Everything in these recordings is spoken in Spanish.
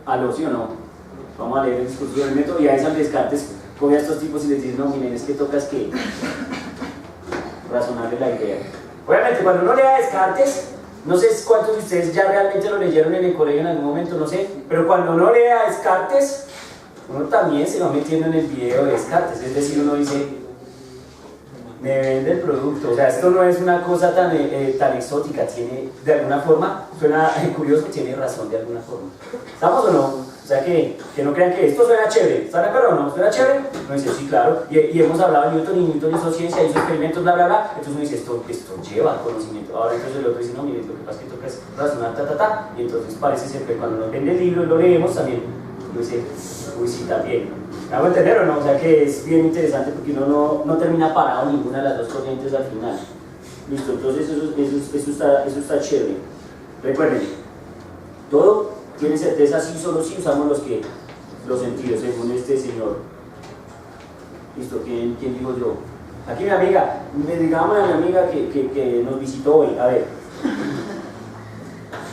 ¿Aló, sí o no? Vamos a leer el discurso del método y a esas Descartes coge a estos tipos y les dice, no, miren, es que tocas que razonarle la idea. Obviamente, cuando uno lea Descartes, no sé cuántos de ustedes ya realmente lo leyeron en el colegio en algún momento, no sé, pero cuando uno lea Descartes, uno también se va metiendo en el video de Descartes, es decir, uno dice, me vende el producto, o sea, esto no es una cosa tan exótica, tiene, de alguna forma, suena curioso, tiene razón de alguna forma. ¿Estamos o no? O sea, que no crean que esto suena chévere, ¿están de acuerdo o no? ¿Suena chévere? Uno dice, sí, claro, y hemos hablado de Newton, y Newton hizo ciencia, hizo experimentos, bla, bla, bla, entonces uno dice, esto lleva conocimiento. Ahora entonces el otro dice, no, mire, lo que pasa es que toca es razonar, y entonces parece ser que cuando nos vende el libro y lo leemos también, uno dice, uy, sí, también. ¿Me hago entender o no? O sea que es bien interesante porque uno no termina parado ninguna de las dos corrientes al final. Listo, entonces eso está chévere. Recuerden, todo tiene certeza sí, solo si usamos los sentidos, según este señor. Listo, ¿quién digo yo? Aquí mi amiga, digamos a mi amiga que nos visitó hoy, a ver.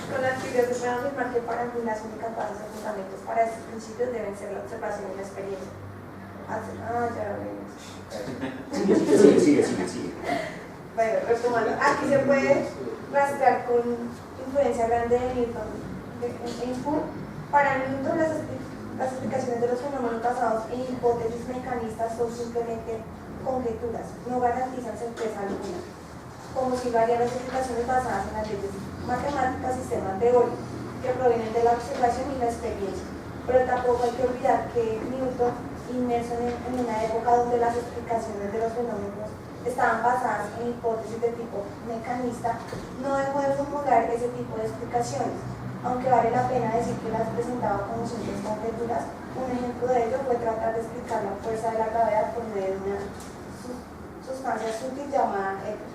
Con la actividad se puede afirmar que para mí las únicas bases de fundamentos para estos principios deben ser la observación y la experiencia. Ya vemos. Sigue. Bueno, retomando. Aquí se puede rastrear con influencia grande de Newton. Para Newton las explicaciones de los fenómenos basados en hipótesis mecanistas son simplemente conjeturas, no garantizan certeza alguna. Como si varias las explicaciones basadas en las leyes matemáticas, sistema teórico, que provienen de la observación y la experiencia. Pero tampoco hay que olvidar que Newton, inmerso en una época donde las explicaciones de los fenómenos estaban basadas en hipótesis de tipo mecanista, no dejó de formular ese tipo de explicaciones, aunque vale la pena decir que las presentaba como simples conjeturas. Un ejemplo de ello fue tratar de explicar la fuerza de la gravedad por medio de una sustancia sutil llamada éter.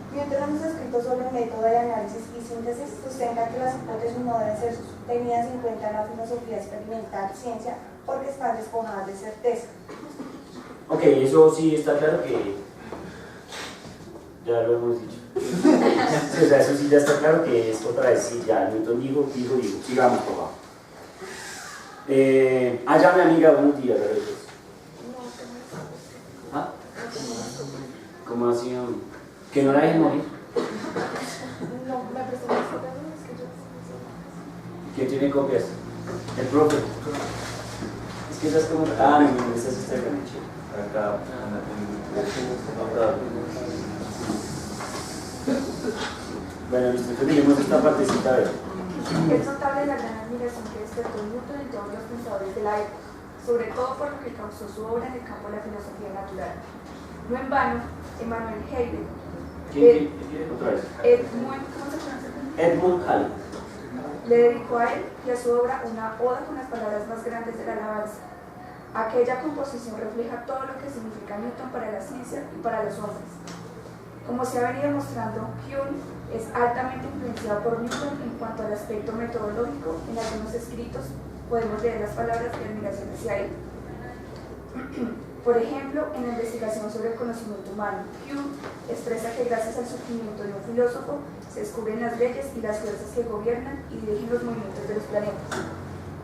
Newton en sus escritos sobre el método de análisis y síntesis sustenta que las hipótesis no deben ser tenidas en cuenta en la filosofía experimental ciencia porque están despojadas de certeza. Ok, eso sí está claro que ya lo hemos dicho. Sí, o sea, eso sí ya está claro que es otra vez, sí, ya Newton dijo, sigamos por favor. Ya mi amiga, buenos días, ¿Ah? ¿Cómo así? ¿Que no la dejen morir? No, me presentó las copias, es que yo... ¿Quién tiene copias? El profe. Es que esas como... no, esas están con el chico. Acá. Bueno, listo, entonces tenemos esta partecita, a ver. Es notable la gran admiración que despertó Newton en todos los pensadores de la época, sobre todo por lo que causó su obra en el campo de la filosofía natural. No en vano, Emmanuel Heidegger, Otra vez. Edmund Halley le dedicó a él y a su obra una oda con las palabras más grandes de la alabanza. Aquella composición refleja todo lo que significa Newton para la ciencia y para los hombres. Como se ha venido mostrando, Hume es altamente influenciado por Newton en cuanto al aspecto metodológico. En algunos escritos podemos leer las palabras de admiración hacia él. Por ejemplo, en la investigación sobre el conocimiento humano, Hume expresa que gracias al surgimiento de un filósofo se descubren las leyes y las fuerzas que gobiernan y dirigen los movimientos de los planetas,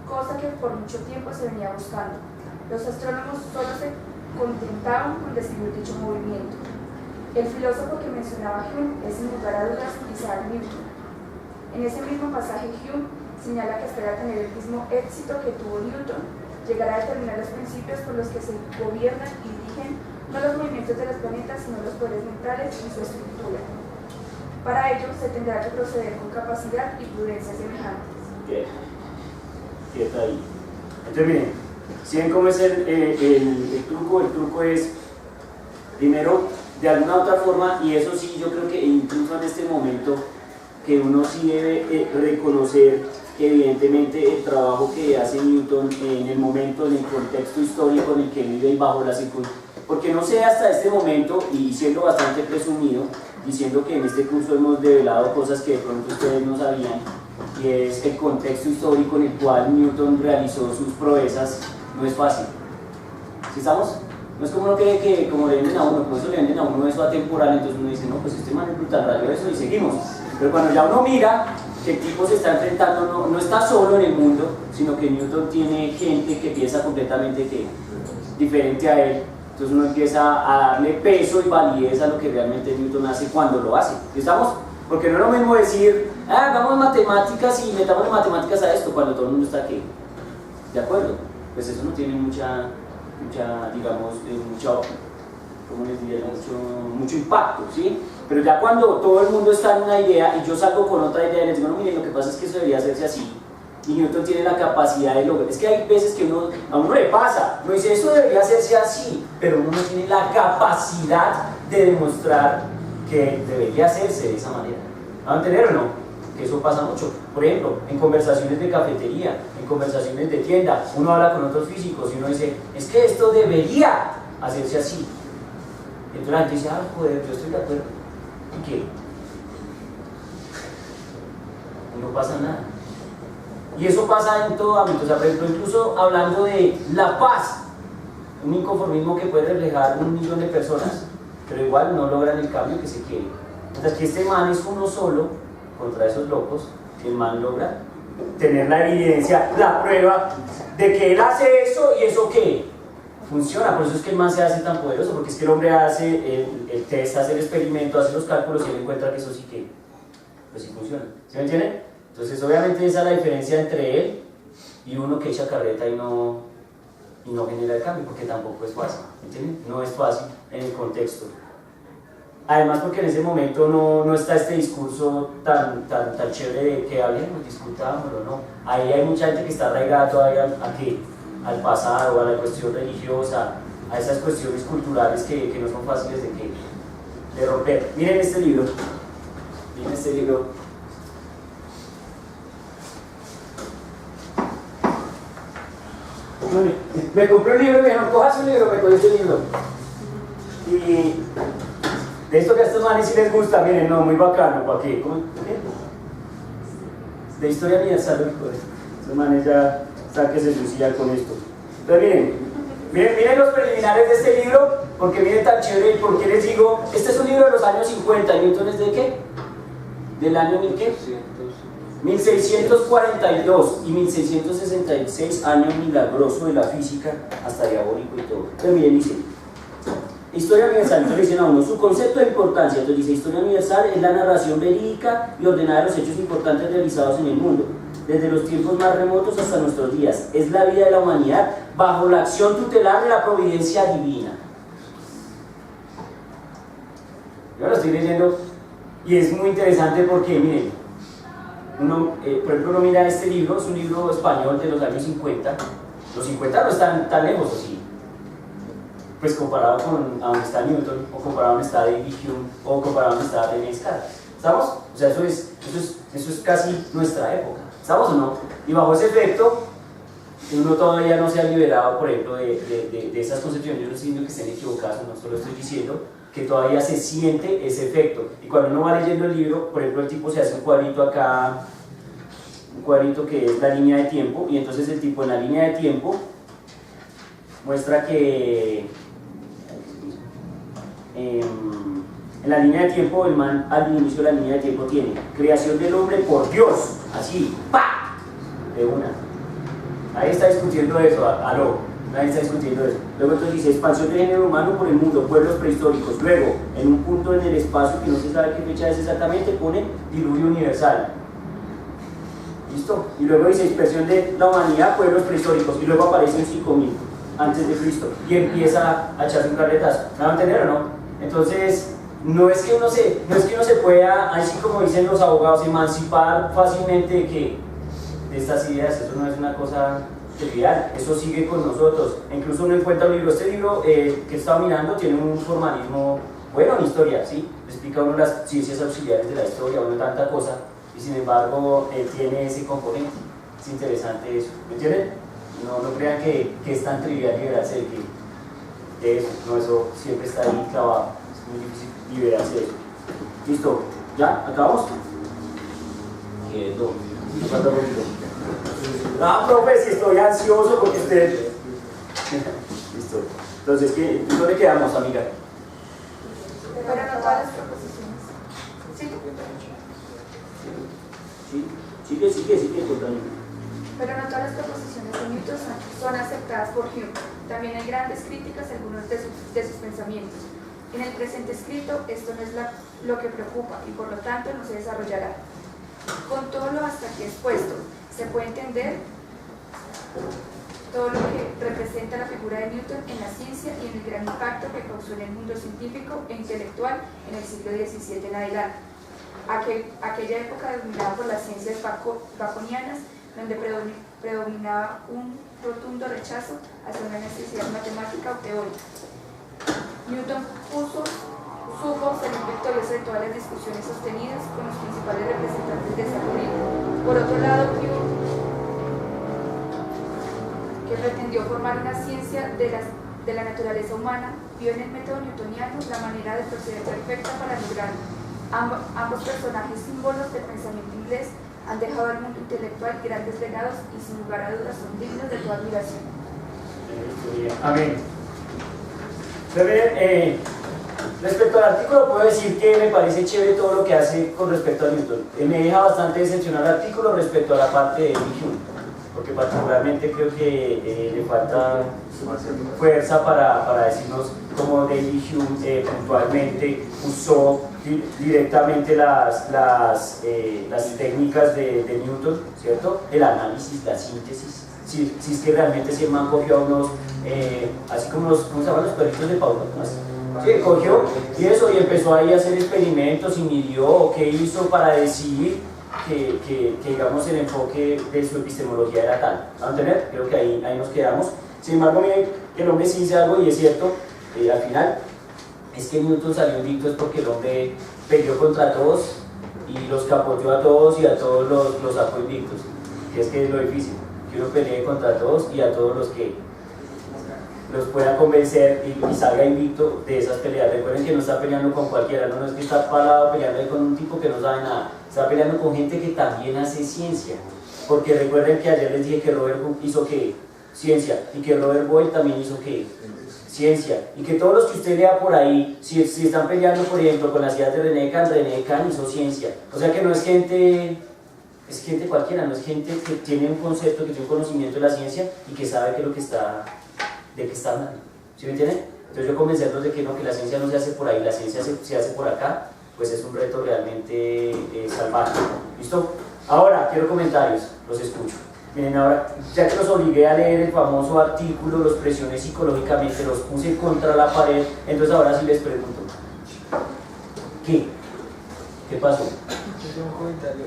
cosa que por mucho tiempo se venía buscando. Los astrónomos solo se contentaban con describir dicho movimiento. El filósofo que mencionaba Hume es sin lugar a dudas Isaac Newton. En ese mismo pasaje Hume señala que espera tener el mismo éxito que tuvo Newton, llegar a determinar los principios por los que se gobiernan y dirigen no los movimientos de los planetas, sino los poderes mentales y su estructura. Para ello se tendrá que proceder con capacidad y prudencia semejantes. Bien. Quieto ahí. Entonces miren, ¿sí ven cómo es el truco? El truco es, primero, de alguna otra forma, y eso sí, yo creo que incluso en este momento, que uno sí debe reconocer que evidentemente el trabajo que hace Newton en el momento, en el contexto histórico en el que vive y bajo las circunstancias, porque no sé hasta este momento, y siendo bastante presumido, diciendo que en este curso hemos develado cosas que de pronto ustedes no sabían, y es el contexto histórico en el cual Newton realizó sus proezas, no es fácil. ¿Sí estamos? No es como uno que como le venden a uno, como eso le venden a uno eso atemporal, entonces uno dice, no, pues este man es brutal, rayo eso y seguimos. Pero cuando ya uno mira que el tipo se está enfrentando, no está solo en el mundo, sino que Newton tiene gente que piensa completamente diferente a él. Entonces uno empieza a darle peso y validez a lo que realmente Newton hace cuando lo hace. ¿Estamos? Porque no es lo mismo decir, hagamos matemáticas y metamos matemáticas a esto, cuando todo el mundo está aquí. ¿De acuerdo? Pues eso no tiene mucha digamos, ¿cómo les diría? Mucho impacto, ¿sí? Pero ya cuando todo el mundo está en una idea y yo salgo con otra idea y les digo, no, miren, lo que pasa es que eso debería hacerse así, y Newton tiene la capacidad de lograr. Es que hay veces que a uno le pasa, uno dice, eso debería hacerse así, pero uno no tiene la capacidad de demostrar que debería hacerse de esa manera. ¿Van a entender o no? Que eso pasa mucho. Por ejemplo, en conversaciones de cafetería, en conversaciones de tienda, uno habla con otros físicos y uno dice, es que esto debería hacerse así. Entonces la gente dice, joder, yo estoy de acuerdo. ¿Y qué? Y no pasa nada. Y eso pasa en todo ámbito. O sea, por ejemplo, incluso hablando de la paz, un inconformismo que puede reflejar 1 millón de personas, pero igual no logran el cambio que se quiere. Mientras que este man es uno solo contra esos locos, que el man logra tener la evidencia, la prueba de que él hace eso y eso que funciona. Por eso es que el man se hace tan poderoso, porque es que el hombre hace el test, hace el experimento, hace los cálculos y él encuentra que eso sí que pues sí funciona. ¿Sí me entienden? Entonces obviamente esa es la diferencia entre él y uno que echa carreta y no genera el cambio, porque tampoco es fácil. ¿Me entienden? No es fácil en el contexto. Además porque en ese momento no está este discurso tan chévere de que hablemos, discutámoslo, ¿no? Ahí hay mucha gente que está arraigada todavía al pasado, a la cuestión religiosa, a esas cuestiones culturales que no son fáciles de romper. Miren este libro. Me compré un libro y me dijeron, cojas un libro, me cogí este libro. Y de esto que a estos manes sí les gusta, miren, no, muy bacano, ¿para qué? ¿Cómo? ¿Qué? De historia universal, estos manes ya saben que se suicidan con esto. Entonces miren los preliminares de este libro, porque miren tan chévere, porque les digo, este es un libro de los años 50, ¿y Newton es de qué? ¿Del año 1000 qué? 1642 y 1666, año milagroso de la física, hasta diabólico y todo. Entonces miren, dice, historia universal, entonces dicen a uno, su concepto de importancia, entonces dice, historia universal es la narración verídica y ordenada de los hechos importantes realizados en el mundo, desde los tiempos más remotos hasta nuestros días. Es la vida de la humanidad bajo la acción tutelar de la providencia divina. Yo lo estoy leyendo y es muy interesante porque, miren, por ejemplo, uno mira este libro, es un libro español de los años 50. Los 50 no están tan lejos, ¿o sí? Pues comparado con a donde está Newton, o comparado a donde está David Hume, o comparado a donde está René Descartes. ¿Estamos? O sea, eso es casi nuestra época. ¿Estamos o no? Y bajo ese efecto, uno todavía no se ha liberado, por ejemplo, de esas concepciones. Yo no estoy diciendo que estén equivocadas, no solo estoy diciendo que todavía se siente ese efecto. Y cuando uno va leyendo el libro, por ejemplo, el tipo se hace un cuadrito acá, un cuadrito que es la línea de tiempo, y entonces el tipo en la línea de tiempo muestra que en la línea de tiempo, el man al inicio de la línea de tiempo tiene creación del hombre por Dios, así, ¡pa! De una. Ahí está discutiendo eso, aló. Nadie está discutiendo eso. Luego entonces dice, expansión del género humano por el mundo, pueblos prehistóricos. Luego, en un punto en el espacio que no se sabe qué fecha es exactamente, pone diluvio universal. ¿Listo? Y luego dice, dispersión de la humanidad, pueblos prehistóricos. Y luego aparece en 5000 antes de Cristo. Y empieza a echarse un carretazo. ¿Me van a entender o no? Entonces, no es que uno se pueda, así como dicen los abogados, emancipar fácilmente de estas ideas. Eso no es una cosa trivial, eso sigue con nosotros. Incluso uno encuentra un libro, este libro que he estado mirando tiene un formalismo bueno en historia, ¿sí? Explica uno las ciencias auxiliares de la historia, uno tanta cosa, y sin embargo tiene ese componente. Es interesante eso, ¿me entienden? No crean que es tan trivial liberarse de eso, no, eso siempre está ahí clavado, es muy difícil liberarse de eso. ¿Listo? ¿Ya? ¿Acabamos? Quieto, no falta poquito. Ah, profe, si estoy ansioso porque usted... Listo. Entonces, ¿dónde quedamos, amiga? Pero no todas las proposiciones. ¿Sí? ¿sí? Sigue, totalmente. Pero no todas las proposiciones de Newton son aceptadas por Hume. También hay grandes críticas a algunos de sus pensamientos. En el presente escrito, esto no es lo que preocupa y por lo tanto no se desarrollará. Con todo lo hasta aquí expuesto, se puede entender todo lo que representa la figura de Newton en la ciencia y en el gran impacto que causó en el mundo científico e intelectual en el siglo XVII en adelante. Aquella época dominada por las ciencias baconianas, donde predominaba un rotundo rechazo hacia una necesidad matemática o teórica. Newton supo salir victorioso de todas las discusiones sostenidas con los principales representantes de esa corriente. Por otro lado, Hume, que pretendió formar una ciencia de la naturaleza humana, vio en el método newtoniano la manera de proceder perfecta para lograrlo. Ambos personajes símbolos del pensamiento inglés han dejado al mundo intelectual grandes legados y sin lugar a dudas son dignos de tu admiración. Amén. Respecto al artículo puedo decir que me parece chévere todo lo que hace con respecto a Newton. Me deja bastante decepcionado el artículo respecto a la parte de Hume, porque particularmente creo que le falta fuerza para decirnos cómo David Hume puntualmente usó directamente las técnicas de Newton, ¿cierto? El análisis, la síntesis, si es que realmente si el man cogió a unos, así como ¿cómo se llaman los perritos de Paulo? Sí, cogió y eso y empezó ahí a hacer experimentos y midió qué hizo para decidir que digamos el enfoque de su epistemología era tal. ¿Van a entender? Creo que ahí nos quedamos. Sin embargo, miren que el hombre sí dice algo y es cierto, al final es que Newton salió invicto es porque el hombre peleó contra todos y los capoteó a todos y a todos los sacó invictos. Y es que es lo difícil, que uno pelee contra todos y a todos los que los pueda convencer y salga invicto de esas peleas. Recuerden que no está peleando con cualquiera, no es que está parado peleando ahí con un tipo que no sabe nada, está peleando con gente que también hace ciencia, porque recuerden que ayer les dije que Robert Hooke hizo ¿qué? Ciencia, y que Robert Boyle también hizo ¿qué? Ciencia, y que todos los que usted lea por ahí, si están peleando por ejemplo con las ideas de René Kant hizo ciencia, o sea que no es gente cualquiera, no es gente que tiene un concepto, que tiene un conocimiento de la ciencia y que sabe de qué está hablando. ¿Sí me entienden? Entonces yo convencerlos de que no, que la ciencia no se hace por ahí, la ciencia se hace por acá, pues es un reto realmente salvaje. ¿Listo? Ahora, quiero comentarios, los escucho. Miren, ahora, ya que los obligué a leer el famoso artículo, los presioné psicológicamente, los puse contra la pared, entonces ahora sí les pregunto. ¿Qué? ¿Qué pasó? Yo tengo un comentario.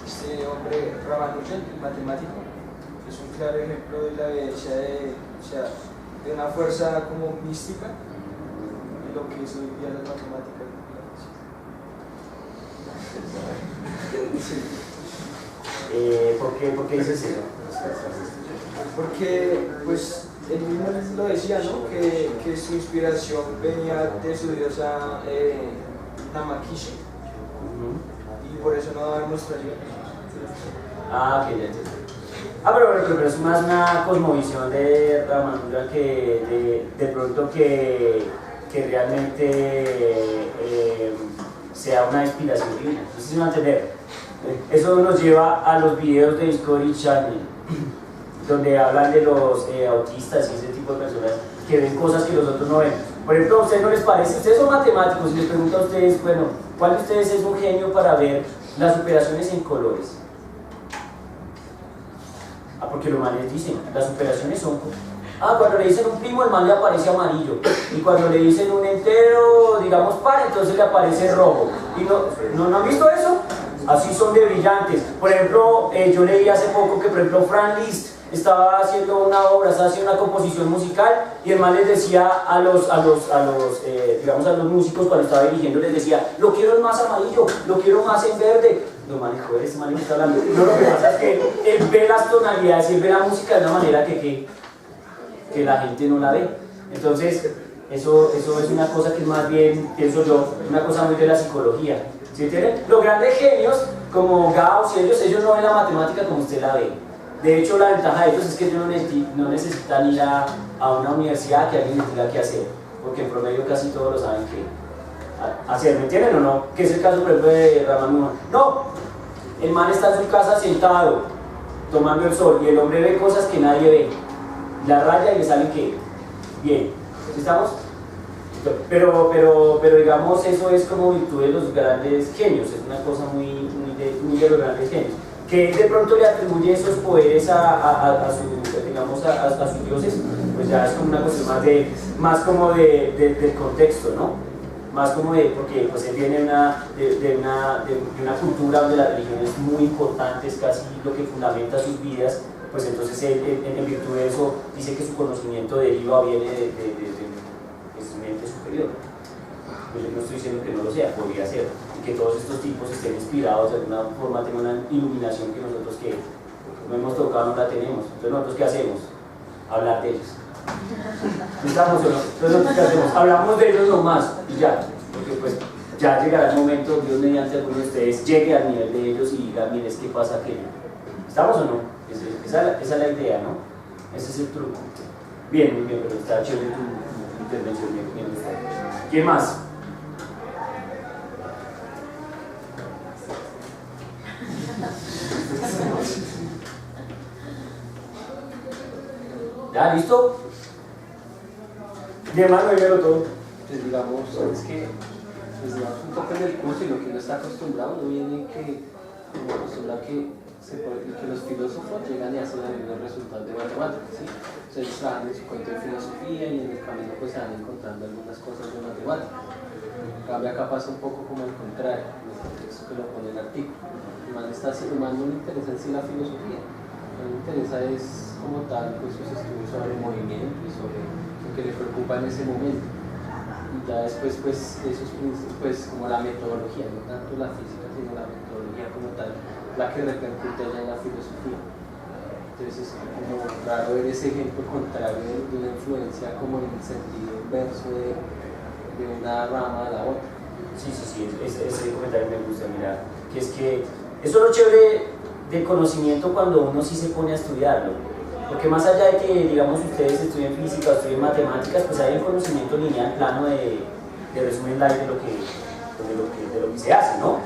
Este hombre, Ramanujan, el matemático, es un claro ejemplo de la evidencia de una fuerza como mística de lo que es hoy día las matemáticas. ¿Por qué dices eso? Porque, pues, él mismo lo decía, ¿no? Que su inspiración venía de su diosa Namakishi, y por eso no daba demostración. Ah, que ya entiendo. Pero es más una cosmovisión de Ramanujan que de pronto que realmente sea una inspiración divina. Entonces, ¿sí me va a entender? Eso nos lleva a los videos de Discovery Channel, donde hablan de los autistas y ese tipo de personas que ven cosas que los otros no ven. Por ejemplo, ¿a ustedes no les parece? Ustedes son matemáticos y les pregunto a ustedes, bueno, ¿cuál de ustedes es un genio para ver las operaciones en colores? Porque los manes dicen, las operaciones son... cuando le dicen un primo, el man le aparece amarillo. Y cuando le dicen un entero, digamos par, entonces le aparece rojo. ¿Y no han visto eso? Así son de brillantes. Por ejemplo, yo leí hace poco que, por ejemplo, Franz Liszt estaba haciendo una obra, estaba haciendo una composición musical y el man les decía a los músicos cuando estaba dirigiendo, les decía, lo quiero en más amarillo, lo quiero más en verde. No, man, joder, ese man está hablando. No, lo que pasa es que él ve las tonalidades, él ve la música de una manera que la gente no la ve. Entonces, eso es una cosa que es más bien, pienso yo, una cosa muy de la psicología. ¿Sí entienden? Los grandes genios, como Gauss y ellos no ven la matemática como usted la ve. De hecho, la ventaja de ellos es que ellos no necesitan ir a una universidad que alguien les diga qué hacer, porque en promedio casi todos lo saben hacer, ¿me entienden o no? Que es el caso, por ejemplo, de Ramanujan. No, el man está en su casa sentado, tomando el sol, y el hombre ve cosas que nadie ve. La raya y le sale que bien. ¿Sí estamos? Pero digamos, eso es como virtud de los grandes genios, es una cosa muy de los grandes genios. Que de pronto le atribuye esos poderes a sus dioses, pues ya es como una cuestión más como del contexto, ¿no? Más como porque pues él viene de una cultura donde la religión es muy importante, es casi lo que fundamenta sus vidas, pues entonces él en virtud de eso dice que su conocimiento viene de su mente superior. Pues yo no estoy diciendo que no lo sea, podría ser, y que todos estos tipos estén inspirados de alguna forma, tengan una iluminación que nosotros que no hemos tocado no la tenemos. Entonces nosotros ¿qué hacemos? Hablar de ellos. ¿Estamos o no? Entonces nosotros ¿qué hacemos? Hablamos de ellos nomás y ya, porque pues ya llegará el momento, Dios mediante alguno de ustedes llegue al nivel de ellos y diga, mire, ¿qué pasa aquello? ¿Estamos o no? Esa es la idea, ¿no? Ese es el truco. Bien, muy bien, pero está chévere tu intervención, bien. ¿Quién más? ¿Ya? ¿Listo? Bien, mano, dímelo todo. Pues digamos, es que pues digamos, un poco en el curso y lo que uno está acostumbrado, uno viene que uno acostumbra que los filósofos llegan y hacen los resultados de matemáticas, ¿sí? Entonces trabajan en su cuento de filosofía y en el camino pues se van encontrando algunas cosas de matemáticas. En cambio acá pasa un poco como el contrario, en el contexto que lo pone el artículo. El man no le interesa en sí la filosofía, lo que le interesa es como tal pues sus estudios sobre el movimiento y sobre lo que le preocupa en ese momento. Y ya después pues esos pues como la metodología, no tanto la física sino la metodología como tal, la que repercute allá en la filosofía. Entonces es como raro ver ese ejemplo contrario de una influencia como en el sentido inverso de una rama a la otra. Sí, ese comentario me gusta, mira, que es que eso es lo chévere del conocimiento cuando uno sí se pone a estudiarlo, porque más allá de que, digamos, ustedes estudien física o estudien matemáticas, pues hay un conocimiento lineal plano de resumen light de lo que se hace, ¿no?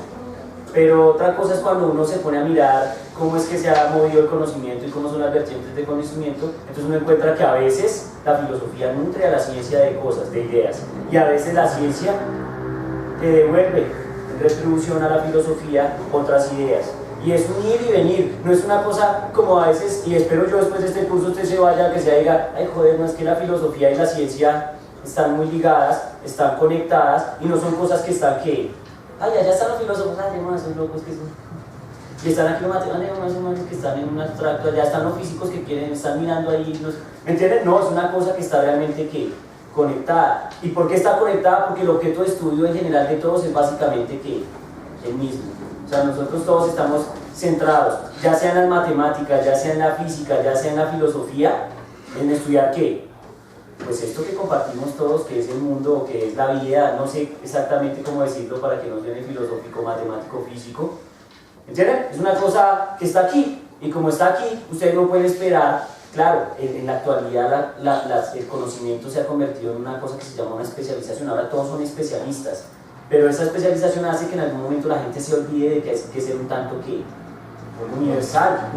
Pero otra cosa es cuando uno se pone a mirar cómo es que se ha movido el conocimiento y cómo son las vertientes de conocimiento, entonces uno encuentra que a veces la filosofía nutre a la ciencia de cosas, de ideas, y a veces la ciencia te devuelve en retribución a la filosofía otras ideas. Y es un ir y venir, no es una cosa como a veces, y espero yo después de este curso usted se vaya, que se diga, ay joder, no es que la filosofía y la ciencia están muy ligadas, están conectadas, y no son cosas que están que, ay, allá están los filósofos, ay, no, esos locos que son, y están aquí los matemáticos, más humanos que están en un abstracto, allá están los físicos que quieren, están mirando ahí, ¿me entienden? No, es una cosa que está realmente que conectada. ¿Y por qué está conectada? Porque el objeto de estudio en general de todos es básicamente que el mismo. O sea, nosotros todos estamos centrados, ya sea en las matemáticas, ya sea en la física, ya sea en la filosofía, en estudiar ¿qué? Pues esto que compartimos todos, que es el mundo, que es la vida, no sé exactamente cómo decirlo para que no suene filosófico, matemático, físico. ¿Entienden? Es una cosa que está aquí, y como está aquí, ustedes no pueden esperar. Claro, en la actualidad el conocimiento se ha convertido en una cosa que se llama una especialización, ahora todos son especialistas, pero esa especialización hace que en algún momento la gente se olvide de que hay que ser un tanto que universal,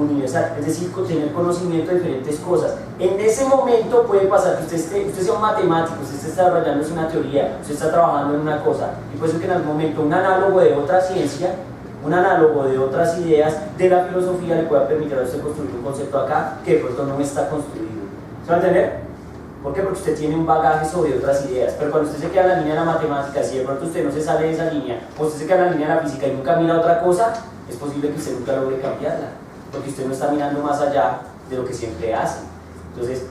es decir, tener conocimiento de diferentes cosas. En ese momento puede pasar que usted sea un matemático, usted esté desarrollando una teoría, usted está trabajando en una cosa, y puede ser que en algún momento un análogo de otra ciencia, un análogo de otras ideas de la filosofía le pueda permitir a usted construir un concepto acá que de pronto no está construido. ¿Se va a entender? ¿Por qué? Porque usted tiene un bagaje sobre otras ideas, pero cuando usted se queda en la línea de la matemática, si de pronto usted no se sale de esa línea, o usted se queda en la línea de la física y nunca mira otra cosa, es posible que usted nunca logre cambiarla, porque usted no está mirando más allá de lo que siempre hace. Entonces,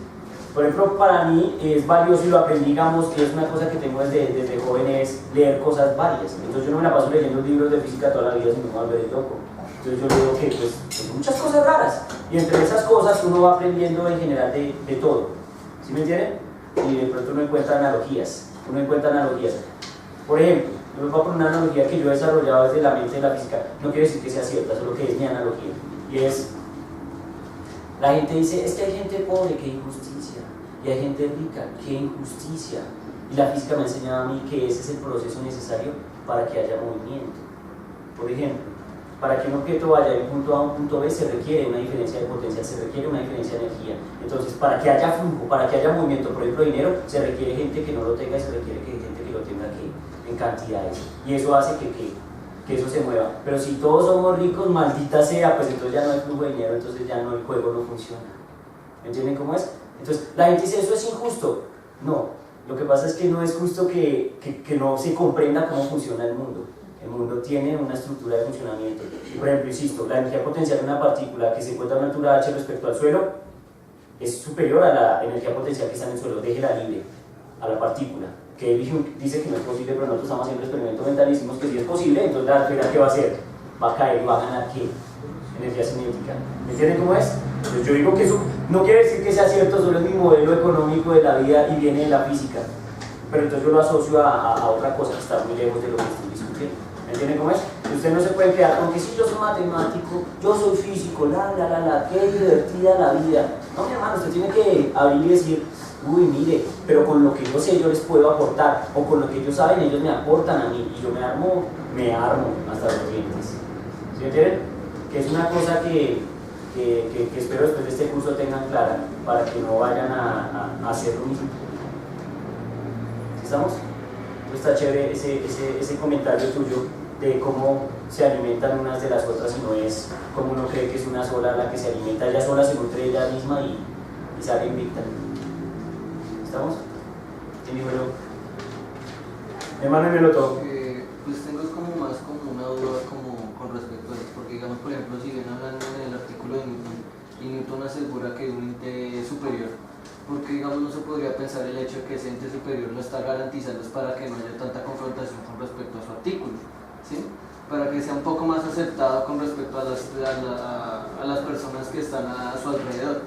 por ejemplo, para mí es valioso y lo aprendí, digamos, que es una cosa que tengo desde joven, es leer cosas varias. Entonces yo no me la paso leyendo libros de física toda la vida, sino me voy a volver loco. Entonces yo leo que pues, hay muchas cosas raras, y entre esas cosas uno va aprendiendo en general de todo. ¿Sí me entienden? Y de pronto uno encuentra analogías. Por ejemplo, yo les voy a poner una analogía que yo he desarrollado desde la mente de la física. No quiere decir que sea cierta, solo que es mi analogía. Y es, la gente dice, es que hay gente pobre, qué injusticia. Y hay gente rica, qué injusticia. Y la física me ha enseñado a mí que ese es el proceso necesario para que haya movimiento. Por ejemplo, para que un objeto vaya de un punto A a un punto B se requiere una diferencia de potencia, se requiere una diferencia de energía. Entonces, para que haya flujo, para que haya movimiento, por ejemplo, dinero, se requiere gente que no lo tenga y se requiere gente que lo tenga en cantidades. Y eso hace que eso se mueva. Pero si todos somos ricos, maldita sea, pues entonces ya no hay flujo de dinero, entonces ya no, el juego no funciona. ¿Entienden cómo es? Entonces, la gente dice, ¿eso es injusto? No, lo que pasa es que no es justo que no se comprenda cómo funciona el mundo. El mundo tiene una estructura de funcionamiento. Y por ejemplo, insisto, la energía potencial de una partícula que se encuentra a una altura h respecto al suelo es superior a la energía potencial que está en el suelo. Déjela libre a la partícula. Que dice que no es posible, pero nosotros estamos haciendo el experimento mental y decimos que sí es posible, entonces la altura, ¿qué va a hacer? Va a caer y va a ganar ¿qué? Energía cinética. ¿Me entienden cómo es? Entonces yo digo que eso no quiere decir que sea cierto, solo es mi modelo económico de la vida y viene de la física. Pero entonces yo lo asocio a otra cosa que está muy lejos de lo que estoy discutiendo. ¿Me entienden cómo es? Usted no se puede quedar con que si yo soy matemático, yo soy físico, qué divertida la vida. No, mi hermano, usted tiene que abrir y decir, uy, mire, pero con lo que yo sé yo les puedo aportar, o con lo que ellos saben ellos me aportan a mí, y yo me armo hasta los dientes. ¿Sí me entienden? Que es una cosa que espero después de este curso tengan clara, para que no vayan a hacer lo mismo. ¿Sí estamos? Entonces está chévere ese comentario tuyo de cómo se alimentan unas de las otras y no es como uno cree que es una sola la que se alimenta ella sola, se nutre ella misma y sale invicta. ¿Estamos? ¿Quién dijo yo? Hermano, me lo toco. Pues tengo como más como una duda como con respecto a eso, porque digamos, por ejemplo, si bien hablando en el artículo de Newton, y Newton asegura que un ente superior, porque digamos no se podría pensar el hecho de que ese ente superior lo está garantizando es para que no haya tanta confrontación con respecto a su artículo, ¿sí? Para que sea un poco más aceptado con respecto a las personas que están a su alrededor.